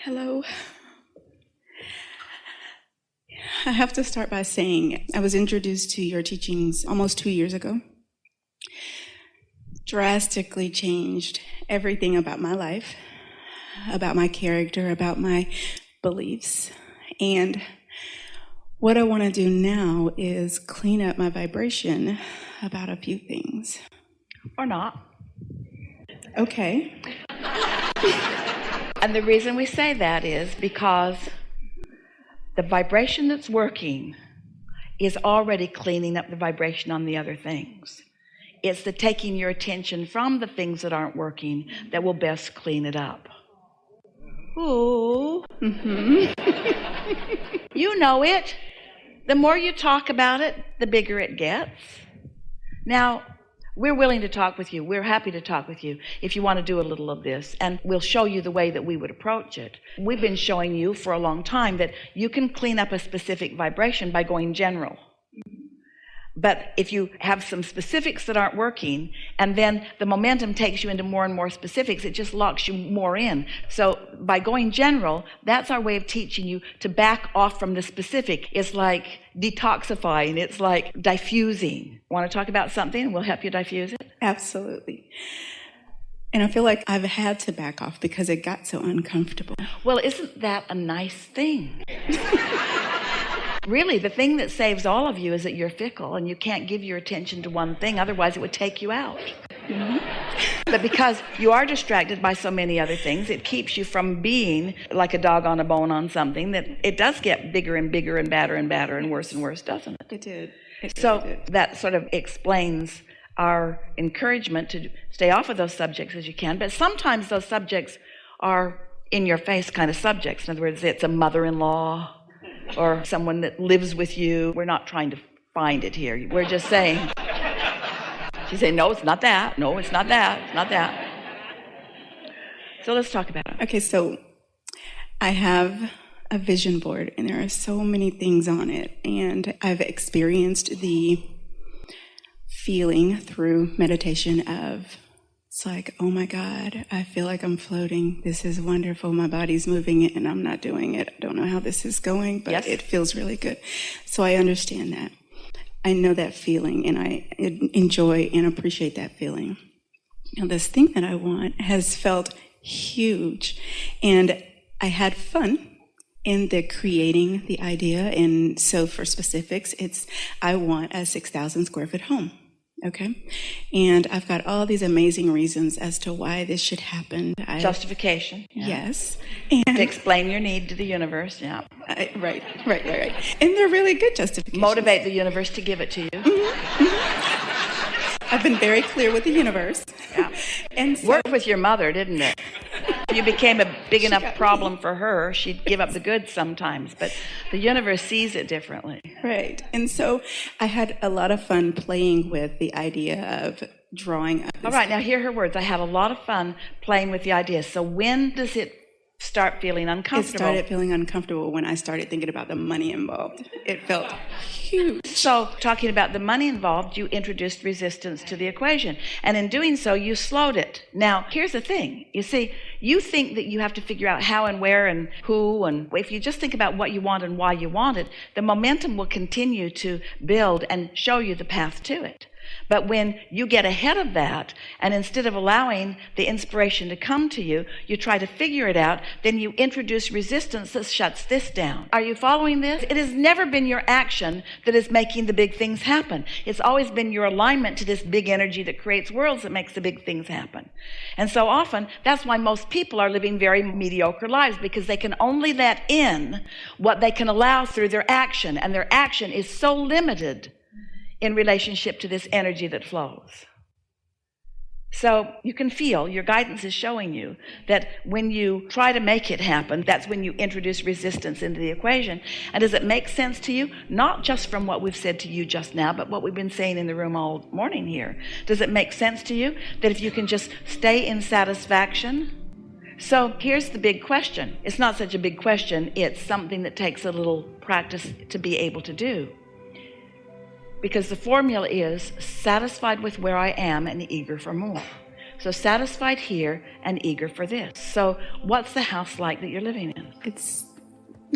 Hello. I have to start by saying I was introduced to your teachings almost 2 years ago. Drastically changed everything about my life, about my character, about my beliefs. And what I want to do now is clean up my vibration about a few things. Or not. Okay. And the reason we say that is because the vibration that's working is already cleaning up the vibration on the other things. It's the taking your attention from the things that aren't working that will best clean it up. Ooh. You know it. The more you talk about it, the bigger it gets. Now, we're willing to talk with you. We're happy to talk with you if you want to do a little of this, and we'll show you the way that we would approach it. We've been showing you for a long time that you can clean up a specific vibration by going general. But if you have some specifics that aren't working, and then the momentum takes you into more and more specifics, it just locks you more in. So by going general, that's our way of teaching you to back off from the specific. It's like detoxifying. It's like diffusing. Want to talk about something and we'll help you diffuse it? Absolutely. And I feel like I've had to back off because it got so uncomfortable. Well, isn't that a nice thing? Really, the thing that saves all of you is that you're fickle and you can't give your attention to one thing, otherwise it would take you out. But because you are distracted by so many other things, it keeps you from being like a dog on a bone on something that it does get bigger and bigger and badder and worse, doesn't it? It did. That sort of explains our encouragement to stay off of those subjects as you can. But sometimes those subjects are in your face kind of subjects. In other words, it's a mother-in-law or someone that lives with you. We're not trying to find it here. We're just saying, she's saying, no, it's not that. No, it's not that. It's not that. So let's talk about it. Okay, so I have a vision board and there are so many things on it. And I've experienced the feeling through meditation of, it's like, oh my God, I feel like I'm floating. This is wonderful. My body's moving it and I'm not doing it. I don't know how this is going, but yes, it feels really good. So I understand that. I know that feeling and I enjoy and appreciate that feeling. Now, this thing that I want has felt huge. And I had fun in the creating the idea. And so for specifics, I want a 6,000 square foot home. Okay. And I've got all these amazing reasons as to why this should happen. Justification. Yeah. Yes. And to explain your need to the universe. Yeah. Right. And they're really good justifications. Motivate the universe to give it to you. I've been very clear with the universe. Yeah. And so, worked with your mother, didn't it? You became a big enough problem for her. She'd give up the goods sometimes, but the universe sees it differently. Right. And so I had a lot of fun playing with the idea of drawing up. All right, now hear her words. I had a lot of fun playing with the idea. So when does it start feeling uncomfortable? It started feeling uncomfortable when I started thinking about the money involved. It felt huge. So talking about the money involved, you introduced resistance to the equation. And in doing so, you slowed it. Now, here's the thing. You see, you think that you have to figure out how and where and who. And if you just think about what you want and why you want it, the momentum will continue to build and show you the path to it. But when you get ahead of that, and instead of allowing the inspiration to come to you, you try to figure it out, then you introduce resistance that shuts this down. Are you following this? It has never been your action that is making the big things happen. It's always been your alignment to this big energy that creates worlds that makes the big things happen. And so often, that's why most people are living very mediocre lives, because they can only let in what they can allow through their action, and their action is so limited in relationship to this energy that flows. So you can feel, your guidance is showing you that when you try to make it happen, that's when you introduce resistance into the equation. And does it make sense to you? Not just from what we've said to you just now, but what we've been saying in the room all morning here. Does it make sense to you that if you can just stay in satisfaction? So here's the big question. It's not such a big question. It's something that takes a little practice to be able to do. Because the formula is satisfied with where I am and eager for more. So satisfied here and eager for this. So what's the house like that you're living in? It's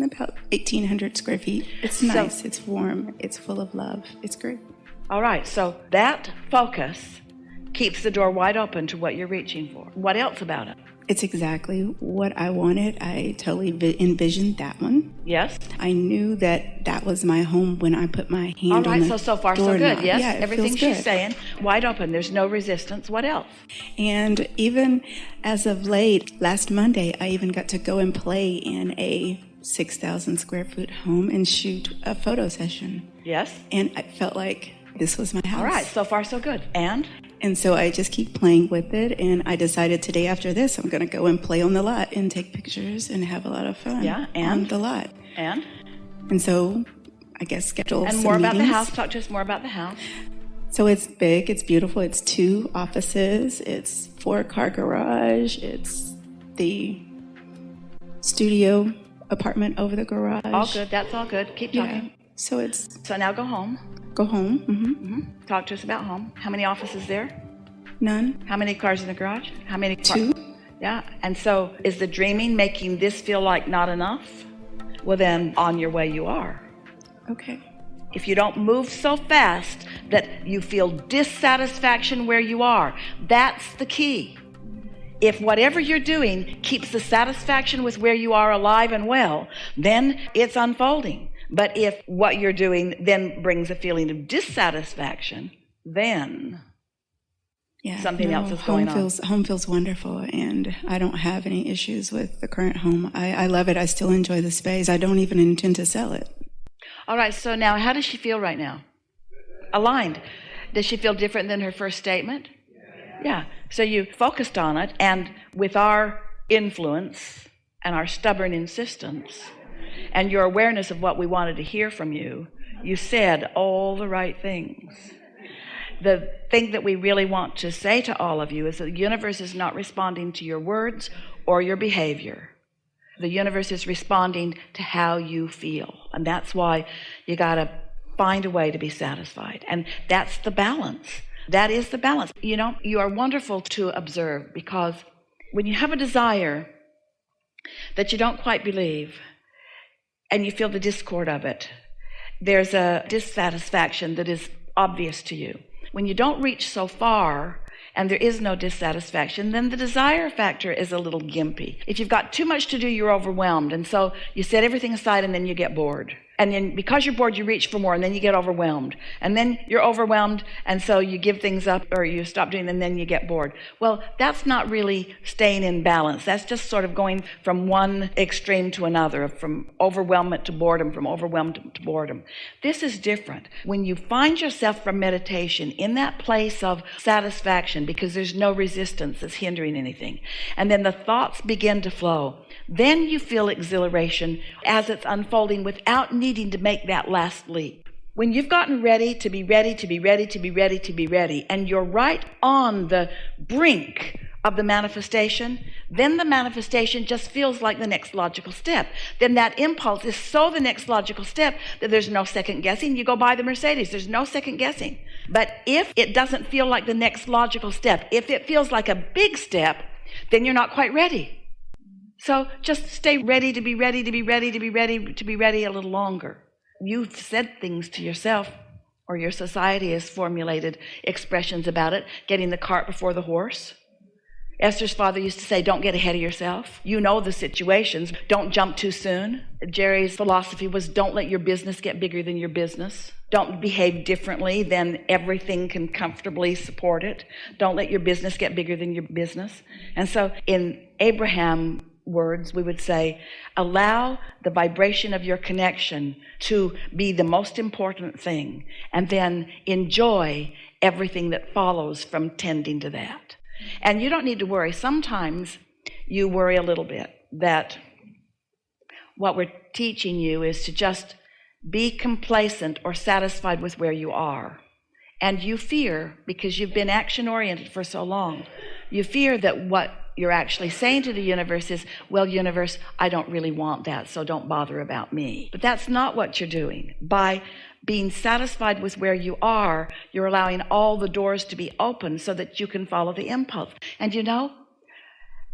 about 1,800 square feet. It's nice. It's warm. It's full of love. It's great. All right. So that focus keeps the door wide open to what you're reaching for. What else about it? It's exactly what I wanted. I totally envisioned that one. Yes. I knew that was my home when I put my hand All on right. the So far, so doorknob. good. Yes. Yeah, Everything feels she's good. saying, wide open. There's no resistance. What else? And even as of late, last Monday, I even got to go and play in a 6,000 square foot home and shoot a photo session. Yes. And I felt like this was my house. All right. So far, so good. And so I just keep playing with it, and I decided today after this, I'm going to go and play on the lot and take pictures and have a lot of fun on the lot. And so I guess schedule some more about the meetings. house. Talk to us more about the house. So it's big, it's beautiful, it's 2 offices, it's 4-car garage, it's the studio apartment over the garage. All good. That's all good. Keep talking. So now go home. Go home. Talk to us about home. How many offices there? None. How many cars in the garage? How many cars? 2. Yeah. And so is the dreaming making this feel like not enough? Well, then on your way you are. Okay. If you don't move so fast that you feel dissatisfaction where you are, that's the key. If whatever you're doing keeps the satisfaction with where you are alive and well, then it's unfolding. But if what you're doing then brings a feeling of dissatisfaction, then something else is going on. Home feels wonderful, and I don't have any issues with the current home. I love it. I still enjoy the space. I don't even intend to sell it. All right, so now how does she feel right now? Aligned. Does she feel different than her first statement? Yeah. So you focused on it, and with our influence and our stubborn insistence and your awareness of what we wanted to hear from you, you said all the right things. The thing that we really want to say to all of you is that the universe is not responding to your words or your behavior. The universe is responding to how you feel. And that's why you got to find a way to be satisfied. And that's the balance. That is the balance. You know, you are wonderful to observe, because when you have a desire that you don't quite believe and you feel the discord of it, there's a dissatisfaction that is obvious to you. When you don't reach so far and there is no dissatisfaction, then the desire factor is a little gimpy. If you've got too much to do, you're overwhelmed. And so you set everything aside and then you get bored. And then because you're bored, you reach for more, and then you get overwhelmed. And then you're overwhelmed, and so you give things up or you stop doing, and then you get bored. Well, that's not really staying in balance. That's just sort of going from one extreme to another, from overwhelmment to boredom, from overwhelmed to boredom. This is different. When you find yourself from meditation in that place of satisfaction, because there's no resistance that's hindering anything, and then the thoughts begin to flow, then you feel exhilaration as it's unfolding without needing to make that last leap. When you've gotten ready to be ready, to be ready, to be ready, to be ready, and you're right on the brink of the manifestation, then the manifestation just feels like the next logical step. Then that impulse is so the next logical step that there's no second guessing. You go buy the Mercedes, there's no second guessing. But if it doesn't feel like the next logical step, if it feels like a big step, then you're not quite ready. So just stay ready to be ready, to be ready, to be ready, to be ready a little longer. You've said things to yourself, or your society has formulated expressions about it, getting the cart before the horse. Esther's father used to say, don't get ahead of yourself. You know the situations. Don't jump too soon. Jerry's philosophy was, don't let your business get bigger than your business. Don't behave differently than everything can comfortably support it. Don't let your business get bigger than your business. And so in Abraham words, we would say, allow the vibration of your connection to be the most important thing, and then enjoy everything that follows from tending to that. And you don't need to worry. Sometimes you worry a little bit that what we're teaching you is to just be complacent or satisfied with where you are. And you fear, because you've been action-oriented for so long, you fear that what you're actually saying to the universe is, well, universe, I don't really want that, so don't bother about me. But that's not what you're doing. By being satisfied with where you are, you're allowing all the doors to be open so that you can follow the impulse. And you know,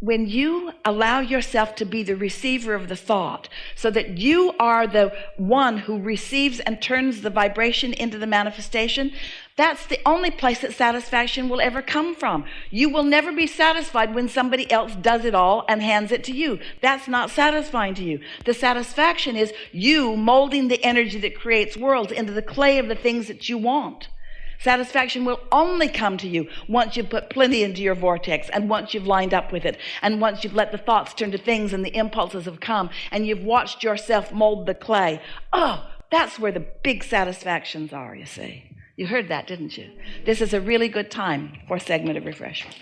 when you allow yourself to be the receiver of the thought, so that you are the one who receives and turns the vibration into the manifestation, that's the only place that satisfaction will ever come from. You will never be satisfied when somebody else does it all and hands it to you. That's not satisfying to you. The satisfaction is you molding the energy that creates worlds into the clay of the things that you want. Satisfaction will only come to you once you've put plenty into your vortex, and once you've lined up with it, and once you've let the thoughts turn to things and the impulses have come, and you've watched yourself mold the clay. Oh, that's where the big satisfactions are, you see. You heard that, didn't you? This is a really good time for a segment of refreshment.